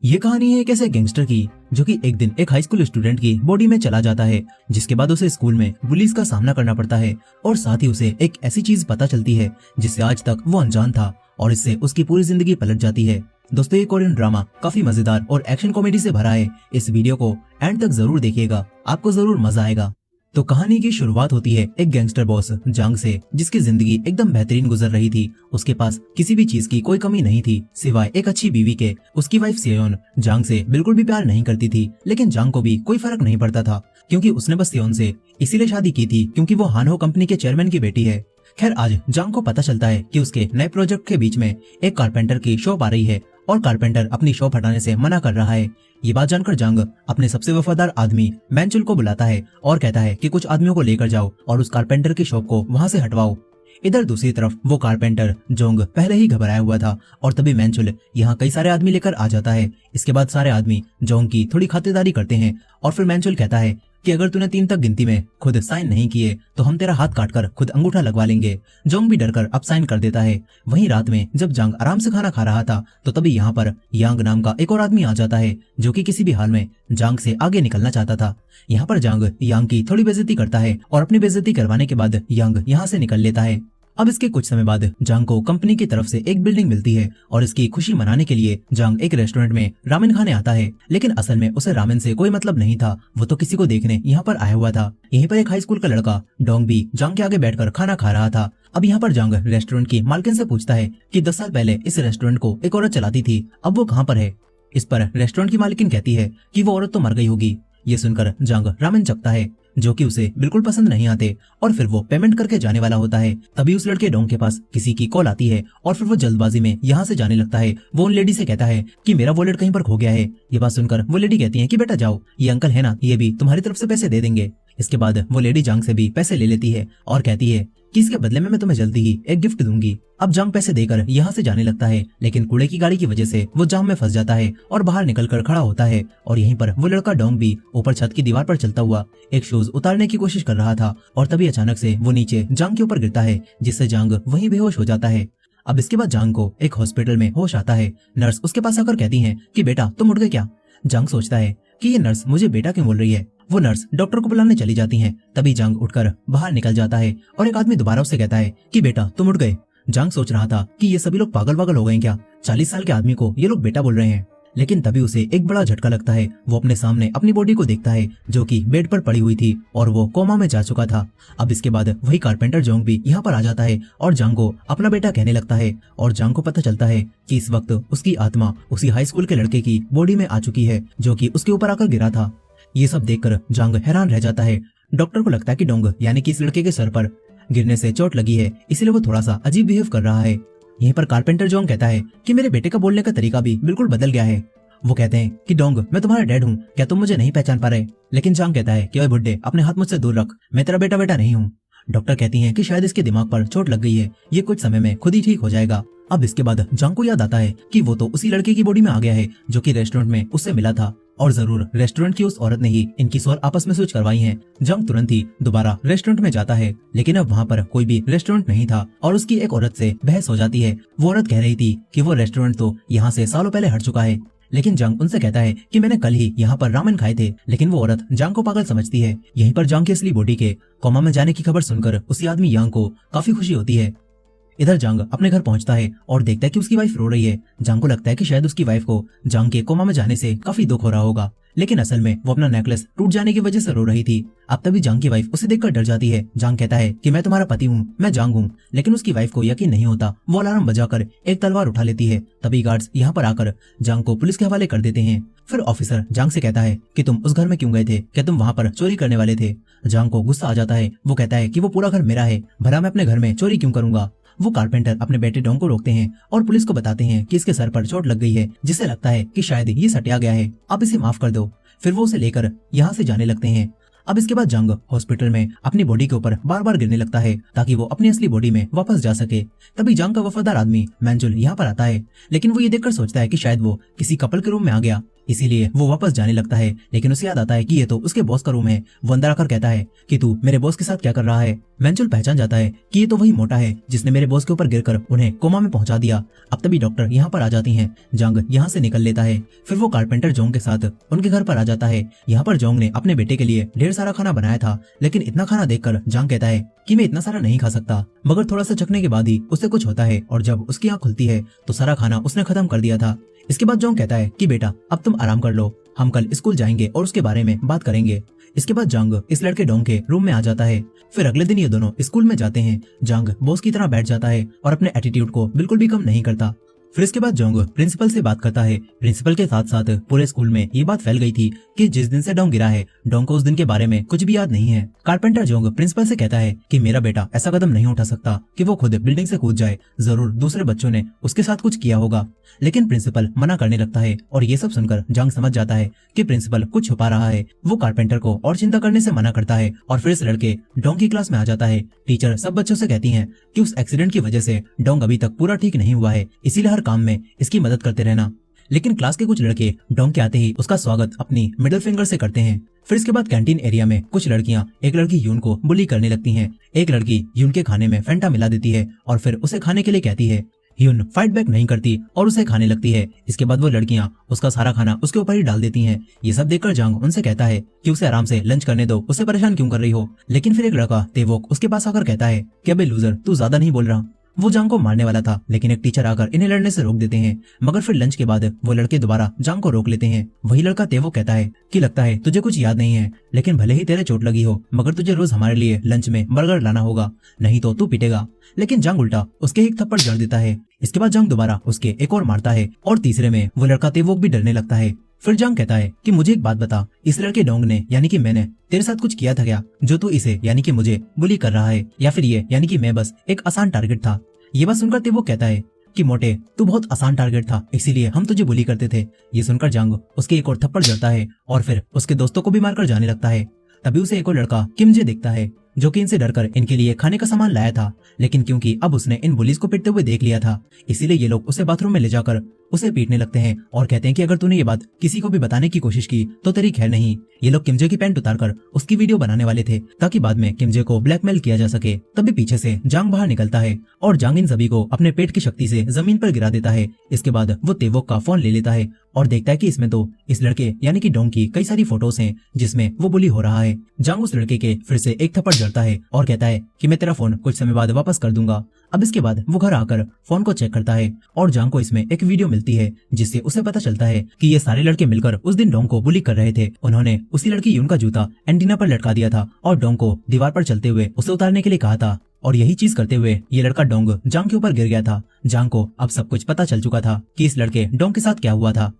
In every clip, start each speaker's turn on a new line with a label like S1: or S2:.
S1: ये कहानी है एक ऐसे गैंगस्टर की जो कि एक दिन एक हाई स्कूल स्टूडेंट की बॉडी में चला जाता है, जिसके बाद उसे स्कूल में बुलीज का सामना करना पड़ता है और साथ ही उसे एक ऐसी चीज पता चलती है जिससे आज तक वो अनजान था और इससे उसकी पूरी जिंदगी पलट जाती है। दोस्तों, ये कोरियन ड्रामा काफी मजेदार और एक्शन कॉमेडी से भरा है। इस वीडियो को एंड तक जरूर देखिएगा, आपको जरूर मजा आएगा। तो कहानी की शुरुआत होती है एक गैंगस्टर बॉस जांग से, जिसकी जिंदगी एकदम बेहतरीन गुजर रही थी। उसके पास किसी भी चीज की कोई कमी नहीं थी सिवाय एक अच्छी बीवी के। उसकी वाइफ सेयोन जांग से बिल्कुल भी प्यार नहीं करती थी, लेकिन जांग को भी कोई फर्क नहीं पड़ता था क्योंकि उसने बस सेयोन से इसीलिए शादी की थी क्योंकि वो हानहो कंपनी के चेयरमैन की बेटी है। खैर, आज जांग को पता चलता है कि उसके नए प्रोजेक्ट के बीच में एक कारपेंटर की शॉप आ रही है और कारपेंटर अपनी शॉप हटाने से मना कर रहा है। ये बात जानकर जांग अपने सबसे वफादार आदमी मैनचुल को बुलाता है और कहता है कि कुछ आदमियों को लेकर जाओ और उस कारपेंटर की शॉप को वहां से हटवाओ। इधर दूसरी तरफ वो कारपेंटर जोंग पहले ही घबराया हुआ था और तभी मैनचुल यहाँ कई सारे आदमी लेकर आ जाता है। इसके बाद सारे आदमी जोंग की थोड़ी खातिरदारी करते हैं और फिर मैनचुल कहता है कि अगर तूने 3 तक गिनती में खुद साइन नहीं किए तो हम तेरा हाथ काटकर खुद अंगूठा लगवा लेंगे। जोंग भी डरकर अब साइन कर देता है। वहीं रात में जब जांग आराम से खाना खा रहा था तो तभी यहाँ पर यांग नाम का एक और आदमी आ जाता है जो कि किसी भी हाल में जांग से आगे निकलना चाहता था। यहाँ पर जांग यांग की थोड़ी बेइज्जती करता है और अपनी बेइज्जती करवाने के बाद यांग यहाँ से निकल लेता है। अब इसके कुछ समय बाद जांग को कंपनी की तरफ से एक बिल्डिंग मिलती है और इसकी खुशी मनाने के लिए जांग एक रेस्टोरेंट में रामेन खाने आता है, लेकिन असल में उसे रामेन से कोई मतलब नहीं था। वो तो किसी को देखने यहाँ पर आया हुआ था। यहीं पर एक हाई स्कूल का लड़का डोंग भी जांग के आगे बैठकर खाना खा रहा था। अब यहाँ पर जांग रेस्टोरेंट की मालकिन से पूछता है कि 10 साल पहले इस रेस्टोरेंट को एक औरत चलाती थी, अब वो कहाँ पर है। इस पर रेस्टोरेंट की मालकिन कहती है कि वो औरत तो मर गई होगी। ये सुनकर जांग रामेन चखता है जो कि उसे बिल्कुल पसंद नहीं आते और फिर वो पेमेंट करके जाने वाला होता है। तभी उस लड़के डोंग के पास किसी की कॉल आती है और फिर वो जल्दबाजी में यहाँ से जाने लगता है। वो उन लेडी से कहता है कि मेरा वॉलेट कहीं पर खो गया है। ये बात सुनकर वो लेडी कहती है कि बेटा जाओ, ये अंकल है ना, ये भी तुम्हारी तरफ से पैसे दे देंगे। इसके बाद वो लेडी जांग से भी पैसे ले लेती है और कहती है कि इसके बदले में मैं तुम्हें जल्दी ही एक गिफ्ट दूंगी। अब जांग पैसे देकर यहाँ से जाने लगता है, लेकिन कूड़े की गाड़ी की वजह से वो जाम में फंस जाता है और बाहर निकलकर खड़ा होता है। और यहीं पर वो लड़का डोंग भी ऊपर छत की दीवार पर चलता हुआ एक शूज उतारने की कोशिश कर रहा था और तभी अचानक से वो नीचे जांग के ऊपर गिरता है, जिससे जांग वहीं बेहोश हो जाता है। अब इसके बाद जांग को एक हॉस्पिटल में होश आता है। नर्स उसके पास आकर कहती है कि बेटा तुम उठ गए क्या। जांग सोचता है कि ये नर्स मुझे बेटा क्यों बोल रही है। वो नर्स डॉक्टर को बुलाने चली जाती हैं। तभी जांग उठकर बाहर निकल जाता है और एक आदमी दोबारा उससे कहता है कि बेटा तुम उठ गए। जांग सोच रहा था कि ये सभी लोग पागल वागल हो गए क्या, 40 साल के आदमी को ये लोग बेटा बोल रहे हैं। लेकिन तभी उसे एक बड़ा झटका लगता है। वो अपने सामने अपनी बॉडी को देखता है जो कि बेड पर पड़ी हुई थी और वो कोमा में जा चुका था। अब इसके बाद वही कारपेंटर जोंग भी यहाँ पर आ जाता है और जांग को अपना बेटा कहने लगता है और जांग को पता चलता है कि इस वक्त उसकी आत्मा उसी हाई स्कूल के लड़के की बॉडी में आ चुकी है जो कि उसके ऊपर आकर गिरा था। ये सब देखकर जांग हैरान रह जाता है। डॉक्टर को लगता है कि डोंग यानी कि इस लड़के के सर पर गिरने से चोट लगी है, इसलिए वो थोड़ा सा अजीब बिहेव कर रहा है। यहीं पर कारपेंटर जोंग कहता है कि मेरे बेटे का बोलने का तरीका भी बिल्कुल बदल गया है। वो कहते हैं कि डोंग मैं तुम्हारा डैड हूँ, क्या तुम मुझे नहीं पहचान पा रहे। लेकिन जांग कहता है कि ओए बुड्ढे, अपने हाथ मुझसे दूर रख, मैं तेरा बेटा बेटा नहीं हूँ। डॉक्टर कहती है कि शायद इसके दिमाग पर चोट लग गई है, ये कुछ समय में खुद ही ठीक हो जाएगा। अब इसके बाद जांग को याद आता है कि वो तो उसी लड़के की बॉडी में आ गया है जो कि रेस्टोरेंट में उससे मिला था और जरूर रेस्टोरेंट की उस औरत ने ही इनकी स्वर आपस में स्विच करवाई है। जांग तुरंत ही दोबारा रेस्टोरेंट में जाता है, लेकिन अब वहाँ पर कोई भी रेस्टोरेंट नहीं था और उसकी एक औरत से बहस हो जाती है। वो औरत कह रही थी कि वो रेस्टोरेंट तो यहाँ से सालों पहले हट चुका है, लेकिन जांग उनसे कहता है कि मैंने कल ही यहाँ पर रामेन खाए थे। लेकिन वो औरत जांग को पागल समझती है। यहीं पर जांग की असली बॉडी के कोमा में जाने की खबर सुनकर उसी आदमी यांग को काफी खुशी होती है। इधर जांग अपने घर पहुंचता है और देखता है कि उसकी वाइफ रो रही है। जांग को लगता है कि शायद उसकी वाइफ को जांग के कोमा में जाने से काफी दुख हो रहा होगा, लेकिन असल में वो अपना नेकलेस टूट जाने की वजह से रो रही थी। अब तभी जांग की वाइफ उसे देखकर डर जाती है। जांग कहता है कि मैं तुम्हारा पति हूँ, मैं जांग हूँ, लेकिन उसकी वाइफ को यकीन नहीं होता। वो अलार्म बजाकर एक तलवार उठा लेती है। तभी गार्ड्स यहाँ पर आकर जांग को पुलिस के हवाले कर देते हैं। फिर ऑफिसर जांग से कहता है कि तुम उस घर में क्यों गए थे, क्या तुम वहाँ पर चोरी करने वाले थे। जांग को गुस्सा आ जाता है। वो कहता है कि वो पूरा घर मेरा है, भला मैं अपने घर में चोरी क्यों करूंगा। वो कारपेंटर अपने बेटे डोंग को रोकते हैं और पुलिस को बताते हैं कि इसके सर पर चोट लग गई है, जिससे लगता है कि शायद ये सटिया गया है, आप इसे माफ कर दो। फिर वो उसे लेकर यहाँ से जाने लगते हैं। अब इसके बाद जांग हॉस्पिटल में अपनी बॉडी के ऊपर बार बार गिरने लगता है ताकि वो अपनी असली बॉडी में वापस जा सके। तभी जांग का वफादार आदमी मैनचुल यहाँ पर आता है, लेकिन वो ये देखकर सोचता है कि शायद वो किसी कपल के रूम में आ गया। इसीलिए वो वापस जाने लगता है, लेकिन उसे याद आता है कि ये तो उसके बॉस का रूम है। वो अंदर आकर कहता है कि तू मेरे बॉस के साथ क्या कर रहा है। मैंचुल पहचान जाता है कि ये तो वही मोटा है जिसने मेरे बॉस के ऊपर गिरकर उन्हें कोमा में पहुंचा दिया। अब तभी डॉक्टर यहाँ पर आ जाती हैं। जंग यहाँ से निकल लेता है। फिर वो कारपेंटर जोंग के साथ उनके घर पर आ जाता है। यहाँ पर जोंग ने अपने बेटे के लिए ढेर सारा खाना बनाया था, लेकिन इतना खाना देखकर जंग कहता है कि मैं इतना सारा नहीं खा सकता। मगर थोड़ा सा चखने के बाद ही उससे कुछ होता है और जब उसकी आँख खुलती है तो सारा खाना उसने खत्म कर दिया था। इसके बाद जोंग कहता है कि बेटा अब तुम आराम कर लो, हम कल स्कूल जाएंगे और उसके बारे में बात करेंगे। इसके बाद जंग इस लड़के डोंग के रूम में आ जाता है। फिर अगले दिन ये दोनों स्कूल में जाते हैं। जंग बॉस की तरह बैठ जाता है और अपने एटीट्यूड को बिल्कुल भी कम नहीं करता। फिर इसके बाद जोंग प्रिंसिपल से बात करता है। प्रिंसिपल के साथ साथ पूरे स्कूल में ये बात फैल गई थी कि जिस दिन से डोंग गिरा है, डोंग को उस दिन के बारे में कुछ भी याद नहीं है। कारपेंटर जोंग प्रिंसिपल से कहता है कि मेरा बेटा ऐसा कदम नहीं उठा सकता कि वो खुद बिल्डिंग से कूद जाए, जरूर दूसरे बच्चों ने उसके साथ कुछ किया होगा। लेकिन प्रिंसिपल मना करने लगता है और ये सब सुनकर जंग समझ जाता है कि प्रिंसिपल कुछ छुपा रहा है। वो कारपेंटर को और चिंता करने से मना करता है और फिर इस लड़के डोंग की क्लास में आ जाता है। टीचर सब बच्चों से कहती है कि उस एक्सीडेंट की वजह से डोंग अभी तक पूरा ठीक नहीं हुआ है, इसीलिए हर काम में इसकी मदद करते रहना। लेकिन क्लास के कुछ लड़के डोंग के आते ही उसका स्वागत अपनी मिडिल फिंगर से करते हैं। फिर इसके बाद कैंटीन एरिया में कुछ लड़कियां एक लड़की यून को बुली करने लगती हैं। एक लड़की यून के खाने में फैंटा मिला देती है और फिर उसे खाने के लिए कहती है। यून फाइट बैक नहीं करती और उसे खाने लगती है। इसके बाद वो लड़कियां उसका सारा खाना उसके ऊपर ही डाल देती हैं। ये सब देखकर जंग उनसे कहता है कि उसे आराम से लंच करने दो, उसे परेशान क्यों कर रही हो। लेकिन फिर एक लड़का तेवोक उसके पास आकर कहता है कि अबे लूजर, तू ज्यादा नहीं बोल रहा। वो जंग को मारने वाला था, लेकिन एक टीचर आकर इन्हें लड़ने से रोक देते हैं। मगर फिर लंच के बाद वो लड़के दोबारा जंग को रोक लेते हैं। वही लड़का तेवोक कहता है कि लगता है तुझे कुछ याद नहीं है, लेकिन भले ही तेरे चोट लगी हो, मगर तुझे रोज हमारे लिए लंच में बर्गर लाना होगा, नहीं तो तू पिटेगा। लेकिन जंग उल्टा उसके एक थप्पड़ जड़ देता है। इसके बाद जंग दोबारा उसके एक और मारता है और तीसरे में वो लड़का तेवोक भी डरने लगता है। फिर जंग कहता है कि मुझे एक बात बता, इस लड़के डोंग ने यानी कि मैंने तेरे साथ कुछ किया था क्या, जो तू इसे यानी कि मुझे बुली कर रहा है, या फिर ये यानी कि मैं बस एक आसान टारगेट था। ये बात सुनकर तेवोक कहता है कि मोटे, तू बहुत आसान टारगेट था, इसीलिए हम तुझे बुली करते थे। ये सुनकर जंग उसके एक और थप्पड़ जड़ता है और फिर उसके दोस्तों को भी मारकर जाने लगता है। तभी उसे एक और लड़का किमजे दिखता है जो कि इनसे डरकर इनके लिए खाने का सामान लाया था, लेकिन क्योंकि अब उसने इन बुलीज को पीटते हुए देख लिया था, इसीलिए ये लोग उसे बाथरूम में ले जाकर उसे पीटने लगते हैं और कहते हैं कि अगर तूने ये बात किसी को भी बताने की कोशिश की तो तेरी खैर नहीं। ये लोग किमजे की पैंट उतारकर उसकी वीडियो बनाने वाले थे ताकि बाद में किमजे को ब्लैकमेल किया जा सके। तभी पीछे से जांग बाहर निकलता है और जांग इन सभी को अपने पेट की शक्ति से जमीन पर गिरा देता है। इसके बाद वो तेवोक का फोन ले लेता है और देखता है कि इसमें तो इस लड़के यानी कि डोंग की कई सारी फोटोज हैं जिसमें वो बुली हो रहा है। जांग उस लड़के के फिर से एक थप्पड़ जड़ता है और कहता है कि मैं तेरा फोन कुछ समय बाद वापस कर दूंगा। अब इसके बाद वो घर आकर फोन को चेक करता है और जांग को इसमें एक वीडियो मिलती है जिससे उसे पता चलता है कि ये सारे लड़के मिलकर उस दिन डोंग को बुली कर रहे थे। उन्होंने उसी लड़की यून का जूता एंटीना पर लटका दिया था और डोंग को दीवार पर चलते हुए उसे उतारने के लिए कहा था, और यही चीज करते हुए ये लड़का डोंग जांग के ऊपर गिर गया था। जांग को अब सब कुछ पता चल चुका था कि इस लड़के डोंग के साथ क्या हुआ था।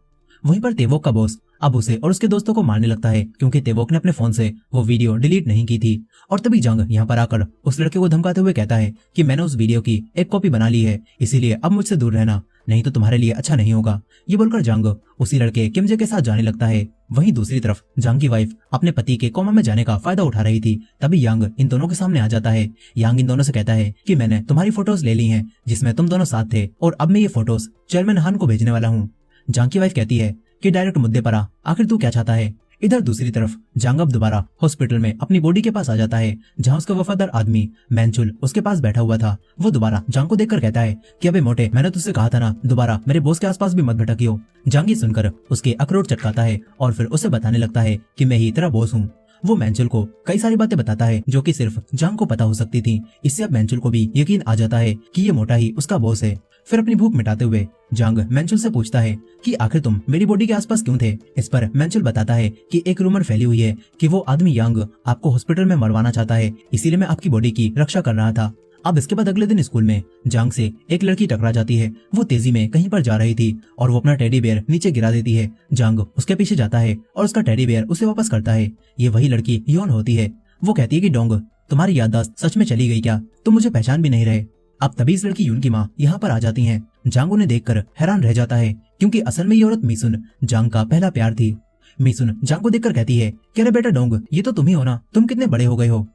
S1: वहीं पर तेवोक का बॉस अब उसे और उसके दोस्तों को मारने लगता है क्योंकि तेवोक ने अपने फोन से वो वीडियो डिलीट नहीं की थी। और तभी जंग यहाँ पर आकर उस लड़के को धमकाते हुए कहता है कि मैंने उस वीडियो की एक कॉपी बना ली है, इसीलिए अब मुझसे दूर रहना, नहीं तो तुम्हारे लिए अच्छा नहीं होगा। ये बोलकर जंग उसी लड़के किमजे के साथ जाने लगता है। वहीं दूसरी तरफ जंग की वाइफ अपने पति के कोमा में जाने का फायदा उठा रही थी। तभी यांग इन दोनों के सामने आ जाता है। यांग इन दोनों से कहता है कि मैंने तुम्हारी फोटोज ले ली हैं जिसमें तुम दोनों साथ थे और अब मैं ये फोटोज चेयरमैन हान को भेजने वाला हूँ। जंग की वाइफ कहती है कि डायरेक्ट मुद्दे पर आ, आखिर तू क्या चाहता है। इधर दूसरी तरफ जांग अब दोबारा हॉस्पिटल में अपनी बॉडी के पास आ जाता है जहां उसका वफादार आदमी मैंचुल उसके पास बैठा हुआ था। वो दोबारा जांग को देखकर कहता है कि अबे मोटे, मैंने तुझसे कहा था ना दोबारा मेरे बॉस के आसपास भी मत भटकियो। जांग ये सुनकर उसके अखरोट चटकाता है और फिर उसे बताने लगता है कि मैं ही तेरा बॉस हूँ। वो मैंचुल को कई सारी बातें बताता है जो कि सिर्फ जांग को पता हो सकती थी। इससे अब मैंचुल को भी यकीन आ जाता है कि ये मोटा ही उसका बॉस है। फिर अपनी भूख मिटाते हुए जांग मैंचुल से पूछता है कि आखिर तुम मेरी बॉडी के आसपास क्यों थे। इस पर मैंचुल बताता है कि एक रूमर फैली हुई है कि वो आदमी यांग आपको हॉस्पिटल में मरवाना चाहता है, इसीलिए मैं आपकी बॉडी की रक्षा कर रहा था। अब इसके बाद अगले दिन स्कूल में जांग से एक लड़की टकरा जाती है। वो तेजी में कहीं पर जा रही थी और वो अपना टेडी बेयर नीचे गिरा देती है। जांग उसके पीछे जाता है और उसका टेडी बेयर उसे वापस करता है। ये वही लड़की योन होती है। वो कहती है कि डोंग, तुम्हारी याददाश्त सच में चली गई क्या, तुम मुझे पहचान भी नहीं रहे। अब तभी इस लड़की यून की माँ यहाँ पर आ जाती हैं। जांग उन्हें देखकर हैरान रह जाता है क्योंकि असल में ये औरत मिसुन जांग का पहला प्यार थी। मिसुन जांग को देखकर कहती है कि अरे बेटा डोंग, ये तो तुम ही हो ना, तुम कितने बड़े हो गए हो।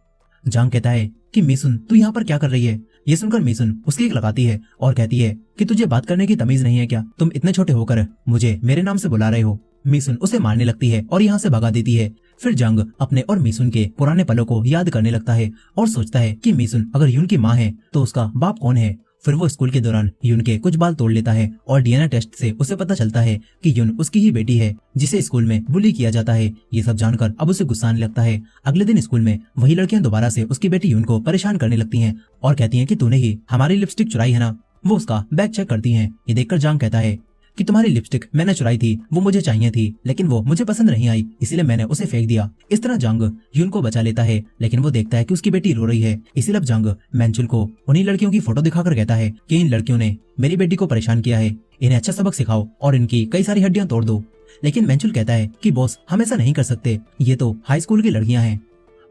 S1: जांग कहता है कि मिसुन तू यहाँ पर क्या कर रही है। ये सुनकर मिसुन उसकी एक लगाती है और कहती है कि तुझे बात करने की तमीज नहीं है क्या, तुम इतने छोटे होकर मुझे मेरे नाम से बुला रहे हो। मिसुन उसे मारने लगती है और यहाँ से भगा देती है। फिर जंग अपने और मिसुन के पुराने पलों को याद करने लगता है और सोचता है कि मिसुन अगर यून की माँ है तो उसका बाप कौन है। फिर वो स्कूल के दौरान यून के कुछ बाल तोड़ लेता है और डीएनए टेस्ट से उसे पता चलता है कि यून उसकी ही बेटी है जिसे स्कूल में बुली किया जाता है। ये सब जानकर अब उसे गुस्सा आने लगता है। अगले दिन स्कूल में वही लड़कियां दोबारा से उसकी बेटी यून को परेशान करने लगती हैं और कहती हैं कि तूने ही हमारी लिपस्टिक चुराई है ना। वो उसका बैग चेक करती हैं। ये देखकर जांग कहता है कि तुम्हारी लिपस्टिक मैंने चुराई थी, वो मुझे चाहिए थी लेकिन वो मुझे पसंद नहीं आई, इसलिए मैंने उसे फेंक दिया। इस तरह जंग यून को बचा लेता है, लेकिन वो देखता है कि उसकी बेटी रो रही है। इसीलिए अब जंग मैंचुल को उन्हीं लड़कियों की फोटो दिखाकर कहता है कि इन लड़कियों ने मेरी बेटी को परेशान किया है, इन्हें अच्छा सबक सिखाओ और इनकी कई सारी हड्डियां तोड़ दो। लेकिन मैंचुल कहता है कि बॉस हम ऐसा नहीं कर सकते, ये तो हाई स्कूल की लड़कियां हैं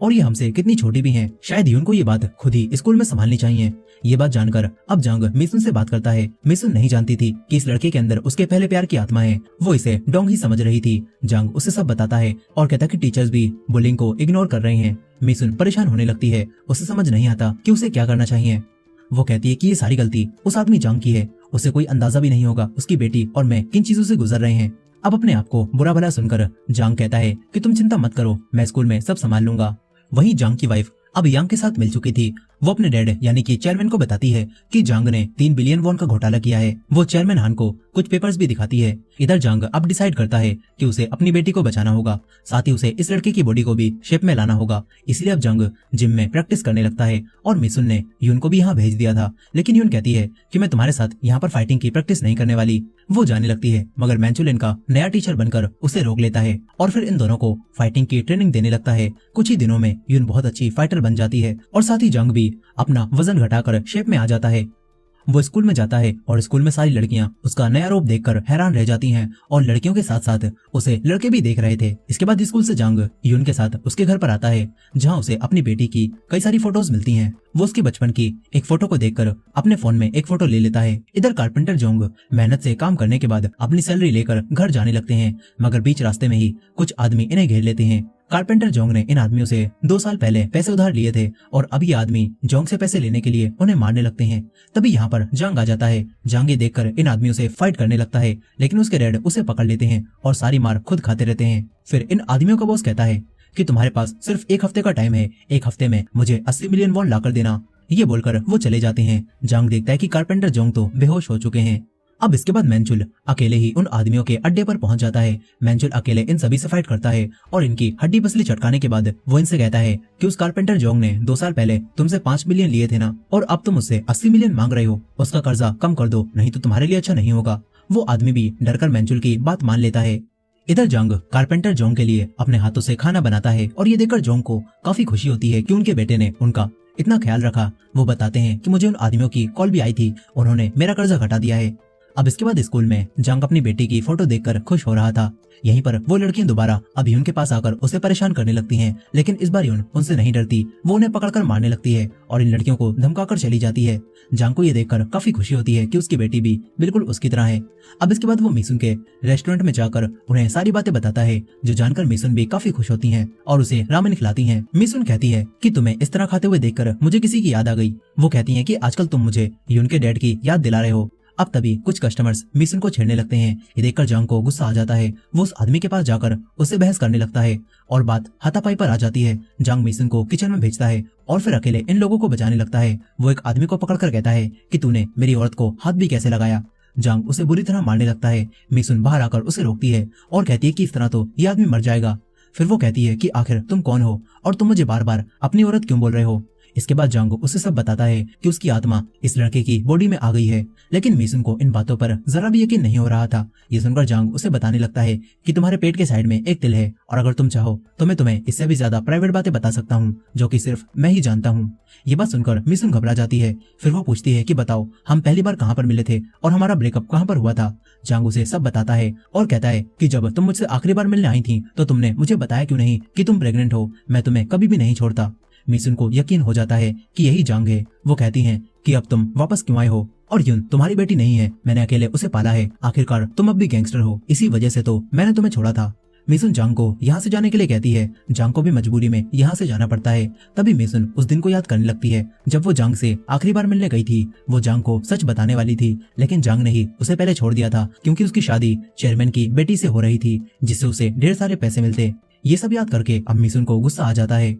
S1: और ये हमसे कितनी छोटी भी हैं। शायद यून को ये बात खुद ही स्कूल में संभालनी चाहिए। ये बात जानकर अब जंग मिसुन से बात करता है। मिसुन नहीं जानती थी कि इस लड़के के अंदर उसके पहले प्यार की आत्मा है। वो इसे डोंग ही समझ रही थी। जंग उसे सब बताता है और कहता है कि टीचर्स भी बुलिंग को इग्नोर कर रहे हैं। मिसुन परेशान होने लगती है। उसे समझ नहीं आता कि उसे क्या करना चाहिए। वो कहती है कि ये सारी गलती उस आदमी जंग की है। उसे कोई अंदाजा भी नहीं होगा उसकी बेटी और मैं किन चीजों से गुजर रहे हैं। अब अपने आप को बुरा भला सुनकर जंग कहता है कि तुम चिंता मत करो, मैं स्कूल में सब संभाल लूंगा। वहीं जांग की वाइफ अब यांग के साथ मिल चुकी थी। वो अपने डैड यानी कि चेयरमैन को बताती है कि जांग ने 3 बिलियन वॉन का घोटाला किया है। वो चेयरमैन हान को कुछ पेपर्स भी दिखाती है। इधर जांग अब डिसाइड करता है कि उसे अपनी बेटी को बचाना होगा, साथ ही उसे इस लड़के की बॉडी को भी शेप में लाना होगा। इसलिए अब जांग जिम में प्रैक्टिस करने लगता है और मिसुन ने यून को भी यहाँ भेज दिया था, लेकिन यून कहती है कि मैं तुम्हारे साथ यहाँ पर फाइटिंग की प्रैक्टिस नहीं करने वाली। वो जाने लगती है, मगर मैंचुल इनका नया टीचर बनकर उसे रोक लेता है और फिर इन दोनों को फाइटिंग की ट्रेनिंग देने लगता है। कुछ ही दिनों में यून बहुत अच्छी फाइटर बन जाती है और साथ ही जांग भी अपना वजन घटाकर शेप में आ जाता है। वो स्कूल में जाता है और स्कूल में सारी लड़कियां उसका नया रूप देखकर हैरान रह जाती हैं और लड़कियों के साथ साथ उसे लड़के भी देख रहे थे। इसके बाद स्कूल से जांग यून के साथ उसके घर पर आता है, जहां उसे अपनी बेटी की कई सारी फोटोज मिलती हैं। वो उसके बचपन की एक फोटो को देखकर अपने फोन में एक फोटो ले लेता है। इधर कारपेंटर जोंग मेहनत से काम करने के बाद अपनी सैलरी लेकर घर जाने लगते हैं, मगर बीच रास्ते में ही कुछ आदमी इन्हें घेर लेते हैं। कारपेंटर जोंग ने इन आदमियों से 2 साल पहले पैसे उधार लिए थे और अब ये आदमी जोंग से पैसे लेने के लिए उन्हें मारने लगते हैं। तभी यहाँ पर जांग आ जाता है। जांग ये देखकर इन आदमियों से फाइट करने लगता है, लेकिन उसके डैड उसे पकड़ लेते हैं और सारी मार खुद खाते रहते हैं। फिर इन आदमियों का बॉस कहता है कि तुम्हारे पास सिर्फ 1 हफ्ते का टाइम है, 1 हफ्ते में मुझे 80 मिलियन वॉन लाकर देना। ये बोलकर वो चले जाते हैं। जांग देखता है कि कारपेंटर जोंग तो बेहोश हो चुके हैं। अब इसके बाद मैंचुल अकेले ही उन आदमियों के अड्डे पर पहुंच जाता है। मैंचुल अकेले इन सभी से फाइट करता है और इनकी हड्डी पसली चटकाने के बाद वो इनसे कहता है कि उस कारपेंटर जोंग ने 2 साल पहले तुमसे 5 मिलियन लिए थे ना, और अब तुम उससे 80 मिलियन मांग रहे हो। उसका कर्जा कम कर दो, नहीं तो तुम्हारे लिए अच्छा नहीं होगा। वो आदमी भी डरकर मैंचुल की बात मान लेता है। इधर जांग कारपेंटर जोंग के लिए अपने हाथों से खाना बनाता है और ये देखकर जोंग को काफी खुशी होती है कि उनके बेटे ने उनका इतना ख्याल रखा। वो बताते हैं कि मुझे उन आदमियों की कॉल भी आई थी, उन्होंने मेरा कर्जा घटा दिया है। अब इसके बाद स्कूल में जांग अपनी बेटी की फोटो देखकर खुश हो रहा था। यहीं पर वो लड़कियां दोबारा अब यून के पास आकर उसे परेशान करने लगती हैं, लेकिन इस बार यून उनसे नहीं डरती। वो उन्हें पकड़कर मारने लगती है और इन लड़कियों को धमकाकर चली जाती है। जांग को ये देखकर काफी खुशी होती है कि उसकी बेटी भी बिल्कुल उसकी तरह है। अब इसके बाद वो मिसुन के रेस्टोरेंट में जाकर उन्हें सारी बातें बताता है, जो जानकर मिसुन भी काफी खुश होती है और उसे रामेन खिलाती है। मिसुन कहती है कि तुम्हें इस तरह खाते हुए देखकर मुझे किसी की याद आ गई। वो कहती है कि आजकल तुम मुझे यून के डैड की याद दिला रहे हो। अब तभी कुछ कस्टमर्स मिसुन को छेड़ने लगते हैं। ये देखकर जांग को गुस्सा आ जाता है। वो उस आदमी के पास जाकर उससे बहस करने लगता है और बात हाथापाई पर आ जाती है। जांग मिसुन को किचन में भेजता है और फिर अकेले इन लोगों को बचाने लगता है। वो एक आदमी को पकड़कर कहता है कि तूने मेरी औरत को हाथ भी कैसे लगाया। जांग उसे बुरी तरह मारने लगता है। मिसुन बाहर आकर उसे रोकती है और कहती है कि इस तरह तो ये आदमी मर जाएगा। फिर वो कहती है कि आखिर तुम कौन हो और तुम मुझे बार बार अपनी औरत क्यों बोल रहे हो। इसके बाद जांग उसे सब बताता है कि उसकी आत्मा इस लड़के की बॉडी में आ गई है, लेकिन मिसुन को इन बातों पर जरा भी यकीन नहीं हो रहा था। ये सुनकर जांग उसे बताने लगता है कि तुम्हारे पेट के साइड में एक तिल है और अगर तुम चाहो तो मैं तुम्हें इससे भी ज्यादा प्राइवेट बातें बता सकता हूँ, जो कि सिर्फ मैं ही जानता हूँ। ये बात सुनकर मिसुन घबरा जाती है। फिर वो पूछती है कि बताओ हम पहली बार कहाँ पर मिले थे और हमारा ब्रेकअप कहाँ पर हुआ था। जांग उसे सब बताता है और कहता है कि जब तुम मुझसे आखिरी बार मिलने आई थी तो तुमने मुझे बताया क्यों नहीं कि तुम प्रेग्नेंट हो। मैं तुम्हें कभी भी नहीं छोड़ता। मिसुन को यकीन हो जाता है कि यही जांग है। वो कहती हैं कि अब तुम वापस क्यों आए हो और यून तुम्हारी बेटी नहीं है, मैंने अकेले उसे पाला है। आखिरकार तुम अब भी गैंगस्टर हो, इसी वजह से तो मैंने तुम्हें छोड़ा था। मिसुन जांग को यहाँ से जाने के लिए कहती है। जांग को भी मजबूरी में यहाँ से जाना पड़ता है। तभी मिसुन उस दिन को याद करने लगती है जब वो जांग से आखिरी बार मिलने गई थी। वो जांग को सच बताने वाली थी, लेकिन जांग ने ही उसे पहले छोड़ दिया था क्योंकि उसकी शादी चेयरमैन की बेटी से हो रही थी, जिससे उसे ढेर सारे पैसे मिलते। ये सब याद करके अब मिसुन को गुस्सा आ जाता है।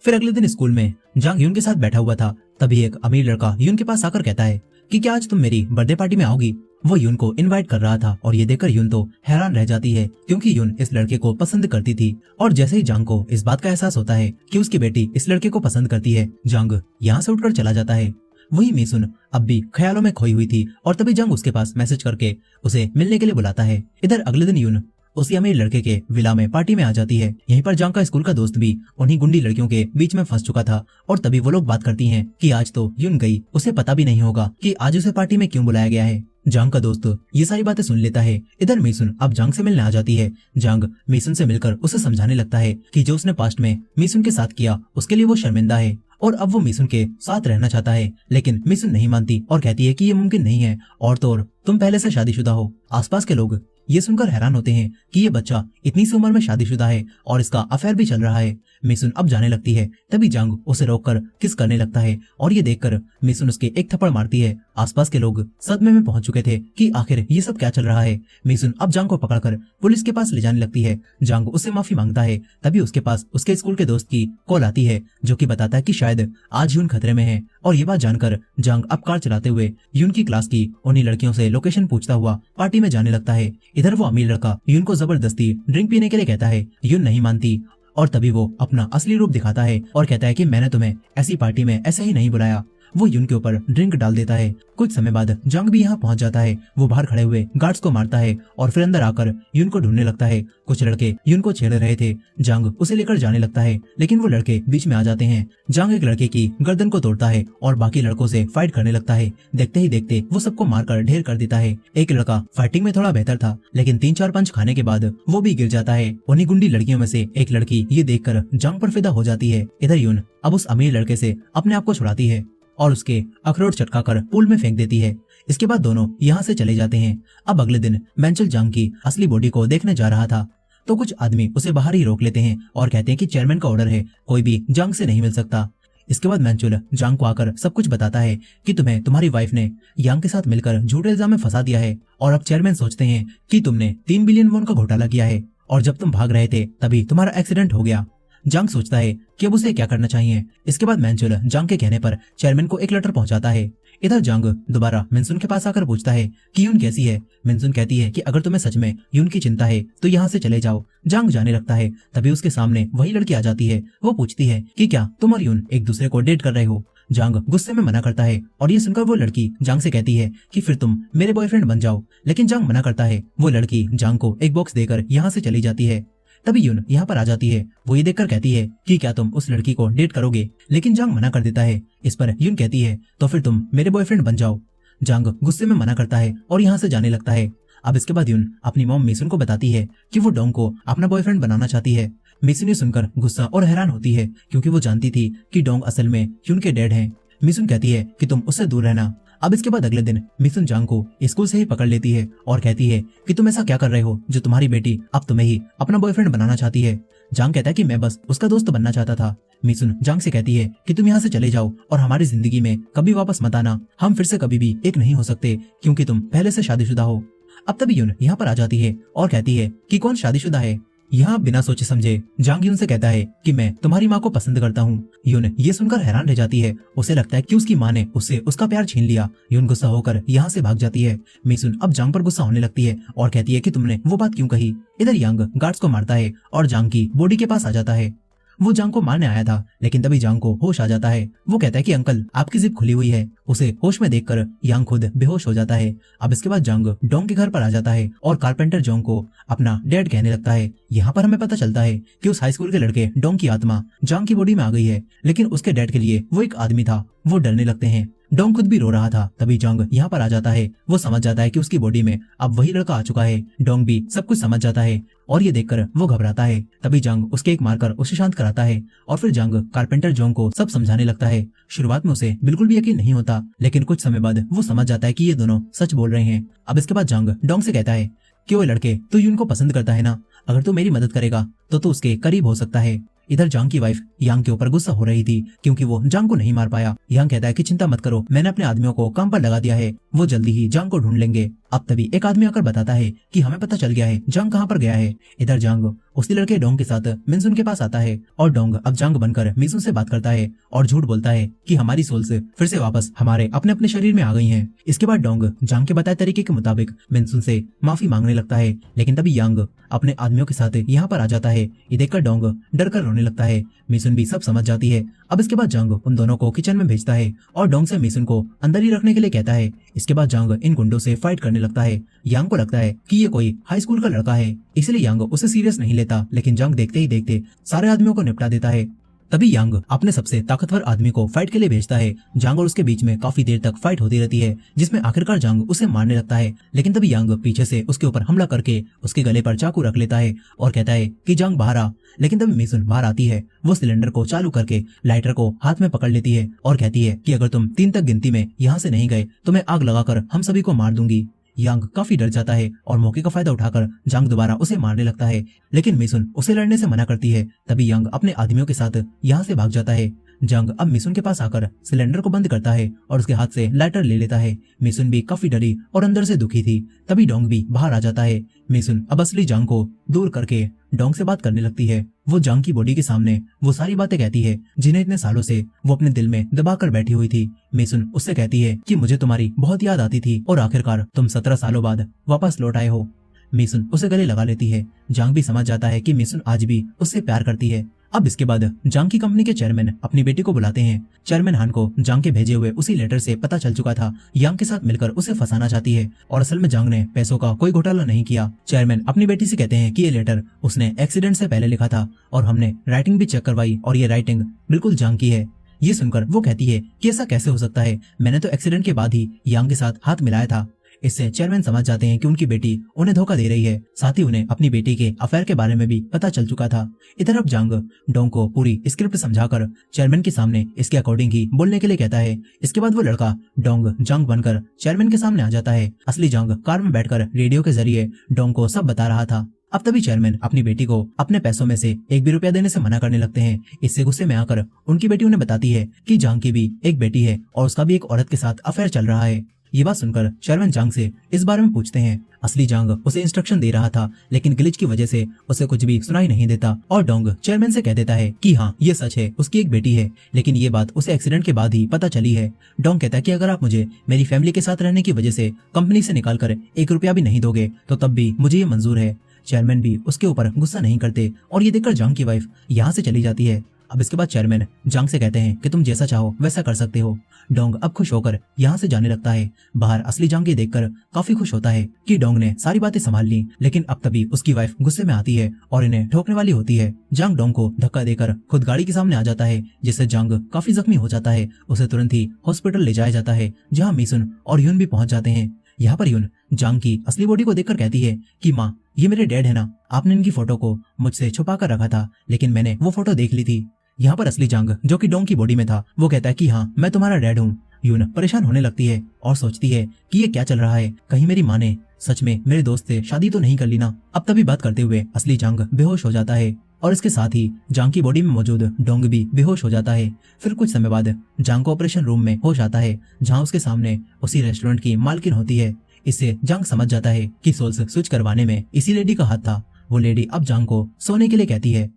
S1: फिर अगले दिन स्कूल में जांग यून के साथ बैठा हुआ था। तभी एक अमीर लड़का यून के पास आकर कहता है कि क्या आज तुम मेरी बर्थडे पार्टी में आओगी। वो यून को इनवाइट कर रहा था और ये देखकर यून तो हैरान रह जाती है क्योंकि यून इस लड़के को पसंद करती थी। और जैसे ही जांग को इस बात का एहसास होता है कि उसकी बेटी इस लड़के को पसंद करती है, जांग यहाँ से उठकर चला जाता है। वही मिसुन अब भी ख्यालों में खोई हुई थी और तभी जांग उसके पास मैसेज करके उसे मिलने के लिए बुलाता है। इधर अगले दिन यून उसी अमीर लड़के के विला में पार्टी में आ जाती है। यहीं पर जांग का स्कूल का दोस्त भी उन्हीं गुंडी लड़कियों के बीच में फंस चुका था और तभी वो लोग बात करती हैं कि आज तो यून गई, उसे पता भी नहीं होगा कि आज उसे पार्टी में क्यों बुलाया गया है। जांग का दोस्त ये सारी बातें सुन लेता है। इधर मिसुन अब जांग से मिलने आ जाती है। जांग मिसुन से मिलकर उसे समझाने लगता है कि जो उसने पास्ट में मिसुन के साथ किया उसके लिए वो शर्मिंदा है और अब वो मिसुन के साथ रहना चाहता है। लेकिन मिसुन नहीं मानती और कहती है कि ये मुमकिन नहीं है और तो और तुम पहले से शादीशुदा हो। आसपास के लोग ये सुनकर हैरान होते हैं कि ये बच्चा इतनी सी उम्र में शादीशुदा है और इसका अफेयर भी चल रहा है। मिसुन अब जाने लगती है। तभी जांग उसे रोककर किस करने लगता है और ये देखकर मिसुन उसके एक थप्पड़ मारती है। आसपास के लोग सदमे में पहुंच चुके थे कि आखिर ये सब क्या चल रहा है। मिसुन अब जांग को पकड़कर पुलिस के पास ले जाने लगती है। जांग उससे माफी मांगता है। तभी उसके पास उसके स्कूल के दोस्त की कॉल आती है जो कि बताता है कि शायद आज यून खतरे में है। और ये बात जानकर जांग अब कार चलाते हुए यून की क्लास की उन्हीं लड़कियों से लोकेशन पूछता हुआ पार्टी में जाने लगता है। इधर वो अमीर लड़का यून को जबरदस्ती ड्रिंक पीने के लिए कहता है। यून नहीं मानती और तभी वो अपना असली रूप दिखाता है और कहता है कि मैंने तुम्हें ऐसी पार्टी में ऐसे ही नहीं बुलाया। वो यून के ऊपर ड्रिंक डाल देता है। कुछ समय बाद जांग भी यहाँ पहुंच जाता है। वो बाहर खड़े हुए गार्ड्स को मारता है और फिर अंदर आकर यून को ढूंढने लगता है। कुछ लड़के यून को छेड़ रहे थे। जांग उसे लेकर जाने लगता है, लेकिन वो लड़के बीच में आ जाते हैं। जांग एक लड़के की गर्दन को तोड़ता है और बाकी लड़कों से फाइट करने लगता है। देखते ही देखते वो सबको मारकर ढेर कर देता है। एक लड़का फाइटिंग में थोड़ा बेहतर था, लेकिन 3-4 पंच खाने के बाद वो भी गिर जाता है। उन्हीं गुंडी लड़कियों में से एक लड़की ये देखकर जांग पर फिदा हो जाती है। इधर यून अब उस अमीर लड़के से अपने आप को छुड़ाती है और उसके अखरोट चटकाकर पूल में फेंक देती है। इसके बाद दोनों यहाँ से चले जाते हैं। अब अगले दिन मैंचल जांग की असली बॉडी को देखने जा रहा था तो कुछ आदमी उसे बाहर ही रोक लेते हैं और कहते हैं कि चेयरमैन का ऑर्डर है, कोई भी जांग से नहीं मिल सकता। इसके बाद मैंचुल जांग को आकर सब कुछ बताता है कि तुम्हें तुम्हारी वाइफ ने यांग के साथ मिलकर झूठे इल्जाम में फंसा दिया है और अब चेयरमैन सोचते हैं कि तुमने 3 बिलियन वॉन का घोटाला किया है और जब तुम भाग रहे थे तभी तुम्हारा एक्सीडेंट हो गया। जांग सोचता है कि अब उसे क्या करना चाहिए। इसके बाद मैंचुल जांग के कहने पर चेयरमैन को एक लेटर पहुंचाता है। इधर जांग दोबारा मिनसुन के पास आकर पूछता है कि यून कैसी है। मिनसुन कहती है कि अगर तुम्हें सच में यून की चिंता है तो यहाँ से चले जाओ। जांग जाने लगता है। तभी उसके सामने वही लड़की आ जाती है। वो पूछती है कि क्या तुम और यून एक दूसरे को डेट कर रहे हो। जांग गुस्से में मना करता है और ये सुनकर वो लड़की जांग से कहती है कि फिर तुम मेरे बॉयफ्रेंड बन जाओ, लेकिन जांग मना करता है। वो लड़की जांग को एक बॉक्स देकर यहाँ से चली जाती है। तभी यून यहाँ पर आ जाती है। वो ये देखकर कहती है कि क्या तुम उस लड़की को डेट करोगे, लेकिन जांग मना कर देता है। इस पर यून कहती है तो फिर तुम मेरे बॉयफ्रेंड बन जाओ। जांग गुस्से में मना करता है और यहाँ से जाने लगता है। अब इसके बाद यून अपनी मॉम मिसुन को बताती है कि वो डोंग को अपना बॉयफ्रेंड बनाना चाहती है। मिसुन ये सुनकर गुस्सा और हैरान होती है क्योंकि वो जानती थी कि डोंग असल में यून के डैड हैं। मिसुन कहती है कि तुम उससे दूर रहना। अब इसके बाद अगले दिन मिसुन जांग को स्कूल से ही पकड़ लेती है और कहती है कि तुम ऐसा क्या कर रहे हो जो तुम्हारी बेटी अब तुम्हें ही अपना बॉयफ्रेंड बनाना चाहती है। जांग कहता है कि मैं बस उसका दोस्त बनना चाहता था। मिसुन जांग से कहती है कि तुम यहाँ से चले जाओ और हमारी जिंदगी में कभी वापस मत आना। हम फिर से कभी भी एक नहीं हो सकते क्योंकि तुम पहले से शादीशुदा हो। अब तभी यून यहाँ पर आ जाती है और कहती है कि कौन शादीशुदा है। यहाँ बिना सोचे समझे जांग यून से कहता है कि मैं तुम्हारी माँ को पसंद करता हूँ। यून ये सुनकर हैरान रह जाती है। उसे लगता है कि उसकी माँ ने उससे उसका प्यार छीन लिया। यून गुस्सा होकर यहाँ से भाग जाती है। मिसुन अब जांग पर गुस्सा होने लगती है और कहती है कि तुमने वो बात क्यों कही। इधर यांग गार्ड्स को मारता है और जांग की बॉडी के पास आ जाता है। वो जांग को मारने आया था, लेकिन तभी जांग को होश आ जाता है। वो कहता है कि अंकल आपकी जिप खुली हुई है। उसे होश में देखकर यांग खुद बेहोश हो जाता है। अब इसके बाद जांग डोंग के घर पर आ जाता है और कारपेंटर जोंग को अपना डैड कहने लगता है। यहाँ पर हमें पता चलता है कि उस हाई स्कूल के लड़के डोंग की आत्मा जांग की बॉडी में आ गई है, लेकिन उसके डैड के लिए वो एक आदमी था। वो डरने लगते हैं। डोंग खुद भी रो रहा था। तभी जांग यहाँ पर आ जाता है। वो समझ जाता है कि उसकी बॉडी में अब वही लड़का आ चुका है। डोंग भी सब कुछ समझ जाता है और ये देखकर वो घबराता है। तभी जांग उसके एक मारकर उसे शांत कराता है और फिर जांग कारपेंटर जोंग को सब समझाने लगता है। शुरुआत में उसे बिल्कुल भी यकीन नहीं होता, लेकिन कुछ समय बाद वो समझ जाता है कि ये दोनों सच बोल रहे हैं। अब इसके बाद जांग डोंग से कहता है कि वो लड़के तो यून को पसंद करता है ना, अगर तू मेरी मदद करेगा तो तू उसके करीब हो सकता है। इधर जांग की वाइफ यांग के ऊपर गुस्सा हो रही थी क्योंकि वो जांग को नहीं मार पाया। यांग कहता है कि चिंता मत करो, मैंने अपने आदमियों को काम पर लगा दिया है, वो जल्दी ही जांग को ढूंढ लेंगे। अब तभी एक आदमी आकर बताता है कि हमें पता चल गया है जांग कहाँ पर गया है। इधर जांग उसी लड़के डोंग के साथ मिनसुन के पास आता है और डोंग अब जांग बनकर मिनसुन से बात करता है और झूठ बोलता है कि हमारी सोल्स फिर से वापस हमारे अपने अपने शरीर में आ गई हैं। इसके बाद डोंग जांग के बताए तरीके के मुताबिक मिनसुन से माफी मांगने लगता है, लेकिन तभी यांग अपने आदमियों के साथ यहाँ पर आ जाता है। ये देखकर डोंग डर कर रोने लगता है। मिसुन भी सब समझ जाती है। अब इसके बाद जांग उन दोनों को किचन में भेजता है और डोंग से मिसुन को अंदर ही रखने के लिए कहता है। इसके बाद जांग इन गुंडों से फाइट करने लगता है। यांग को लगता है कि ये कोई हाई स्कूल का लड़का है, इसलिए यांग उसे सीरियस नहीं लेता, लेकिन जांग देखते ही देखते सारे आदमियों को निपटा देता है। तभी यांग अपने सबसे ताकतवर आदमी को फाइट के लिए भेजता है। जांग और उसके बीच में काफी देर तक फाइट होती रहती है, जिसमें आखिरकार जांग उसे मारने लगता है, लेकिन तभी यांग पीछे से उसके ऊपर हमला करके उसके गले पर चाकू रख लेता है और कहता है कि जांग बाहर आ। लेकिन तभी मिसुन बाहर आती है। वो सिलेंडर को चालू करके लाइटर को हाथ में पकड़ लेती है और कहती है कि अगर तुम 3 तक गिनती में यहाँ से नहीं गए तो मैं आग लगाकर हम सभी को मार दूंगी। यांग काफी डर जाता है और मौके का फायदा उठाकर जांग दोबारा उसे मारने लगता है, लेकिन मिसुन उसे लड़ने से मना करती है। तभी यांग अपने आदमियों के साथ यहाँ से भाग जाता है। जांग अब मिसुन के पास आकर सिलेंडर को बंद करता है और उसके हाथ से लाइटर ले लेता है। मिसुन भी काफी डरी और अंदर से दुखी थी। तभी डोंग भी बाहर आ जाता है। मिसुन अब असली जांग को दूर करके डोंग से बात करने लगती है। वो जांग की बॉडी के सामने वो सारी बातें कहती है जिन्हें इतने सालों से वो अपने दिल में दबा कर बैठी हुई थी। मिसुन उससे कहती है कि मुझे तुम्हारी बहुत याद आती थी और आखिरकार तुम 17 सालों बाद वापस लौट आए हो। मिसुन उसे गले लगा लेती है। जांग भी समझ जाता है कि मिसुन आज भी उससे प्यार करती है। अब इसके बाद जांग की कंपनी के चेयरमैन अपनी बेटी को बुलाते हैं। चेयरमैन हान को जांग के भेजे हुए उसी लेटर से पता चल चुका था यांग के साथ मिलकर उसे फंसाना चाहती है और असल में जांग ने पैसों का कोई घोटाला नहीं किया। चेयरमैन अपनी बेटी से कहते हैं कि ये लेटर उसने एक्सीडेंट से पहले लिखा था और हमने राइटिंग भी चेक करवाई और ये राइटिंग बिल्कुल जांग की है। ये सुनकर वो कहती है कि ऐसा कैसे हो सकता है, मैंने तो एक्सीडेंट के बाद ही यांग के साथ हाथ मिलाया था। इससे चेयरमैन समझ जाते हैं कि उनकी बेटी उन्हें धोखा दे रही है। साथ ही उन्हें अपनी बेटी के अफेयर के बारे में भी पता चल चुका था। इधर अब जांग डोंग को पूरी स्क्रिप्ट समझाकर चेयरमैन के सामने इसके अकॉर्डिंग ही बोलने के लिए कहता है। इसके बाद वो लड़का डोंग जांग बनकर चेयरमैन के सामने आ जाता है। असली जांग कार में बैठकर रेडियो के जरिए डोंग को सब बता रहा था। अब तभी चेयरमैन अपनी बेटी को अपने पैसों में से 1 भी रुपया देने से मना करने लगते हैं। इससे गुस्से में आकर उनकी बेटी उन्हें बताती है कि जांग की भी एक बेटी है और उसका भी एक औरत के साथ अफेयर चल रहा है। ये बात सुनकर चेयरमैन जांग से इस बारे में पूछते हैं। असली जांग उसे इंस्ट्रक्शन दे रहा था, लेकिन ग्लिच की वजह से उसे कुछ भी सुनाई नहीं देता और डोंग चेयरमैन से कह देता है कि हाँ ये सच है, उसकी एक बेटी है, लेकिन ये बात उसे एक्सीडेंट के बाद ही पता चली है। डोंग कहता है कि अगर आप मुझे मेरी फैमिली के साथ रहने की वजह से कंपनी से निकाल कर 1 रुपया भी नहीं दोगे तो तब भी मुझे ये मंजूर है। चेयरमैन भी उसके ऊपर गुस्सा नहीं करते और ये देखकर जांग की वाइफ यहाँ से चली जाती है। अब इसके बाद चेयरमैन जांग से कहते हैं कि तुम जैसा चाहो वैसा कर सकते हो। डोंग अब खुश होकर यहाँ से जाने लगता है। बाहर असली जांग ये देखकर काफी खुश होता है कि डोंग ने सारी बातें संभाल ली, लेकिन अब तभी उसकी वाइफ गुस्से में आती है और इन्हें ठोकने वाली होती है। जांग डोंग को धक्का देकर खुद गाड़ी के सामने आ जाता है, जिससे जांग काफी जख्मी हो जाता है। उसे तुरंत ही हॉस्पिटल ले जाया जाता है, जहाँ मिसुन और यून भी पहुंच जाते हैं। यहाँ पर यून जांग की असली बॉडी को देखकर कहती है कि माँ ये मेरे डैड है ना, आपने इनकी फोटो को मुझसे छुपा कर रखा था, लेकिन मैंने वो फोटो देख ली थी। यहाँ पर असली जांग जो कि डोंग की बॉडी में था वो कहता है कि हाँ मैं तुम्हारा डैड हूँ। यून परेशान होने लगती है और सोचती है कि ये क्या चल रहा है, कहीं मेरी माँ ने सच में मेरे दोस्त से शादी तो नहीं कर ली ना। अब तभी बात करते हुए असली जांग बेहोश हो जाता है और इसके साथ ही जांग की बॉडी में मौजूद डोंग भी बेहोश हो जाता है। फिर कुछ समय बाद जांग को ऑपरेशन रूम में होश आता है, जहाँ उसके सामने उसी रेस्टोरेंट की मालकिन होती है। इससे जांग समझ जाता है कि सोल्स स्विच करवाने में इसी लेडी का हाथ था। वो लेडी अब जांग को सोने के लिए कहती है।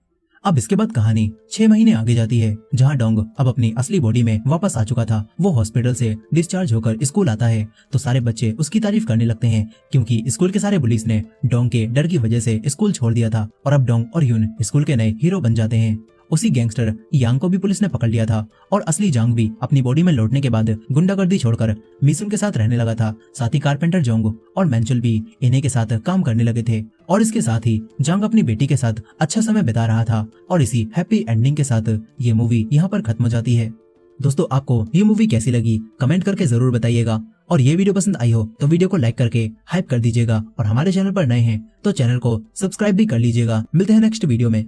S1: अब इसके बाद कहानी 6 महीने आगे जाती है, जहाँ डोंग अब अपनी असली बॉडी में वापस आ चुका था। वो हॉस्पिटल से डिस्चार्ज होकर स्कूल आता है तो सारे बच्चे उसकी तारीफ करने लगते हैं, क्योंकि स्कूल के सारे बुलीज ने डोंग के डर की वजह से स्कूल छोड़ दिया था और अब डोंग और यून स्कूल के नए हीरो बन जाते हैं। उसी गैंगस्टर यांग को भी पुलिस ने पकड़ लिया था और असली जांग भी अपनी बॉडी में लौटने के बाद गुंडागर्दी छोड़कर मिसुन के साथ रहने लगा था। साथ ही कारपेंटर जोंग और मैंचुल भी इन्हीं के साथ काम करने लगे थे और इसके साथ ही जांग अपनी बेटी के साथ अच्छा समय बिता रहा था। और इसी हैप्पी एंडिंग के साथ ये मूवी यहाँ पर खत्म हो जाती है। दोस्तों आपको ये मूवी कैसी लगी कमेंट करके जरूर बताइएगा, और ये वीडियो पसंद आई हो तो वीडियो को लाइक करके हाइप कर दीजिएगा, और हमारे चैनल पर नए हैं तो चैनल को सब्सक्राइब भी कर लीजिएगा। मिलते हैं नेक्स्ट वीडियो में।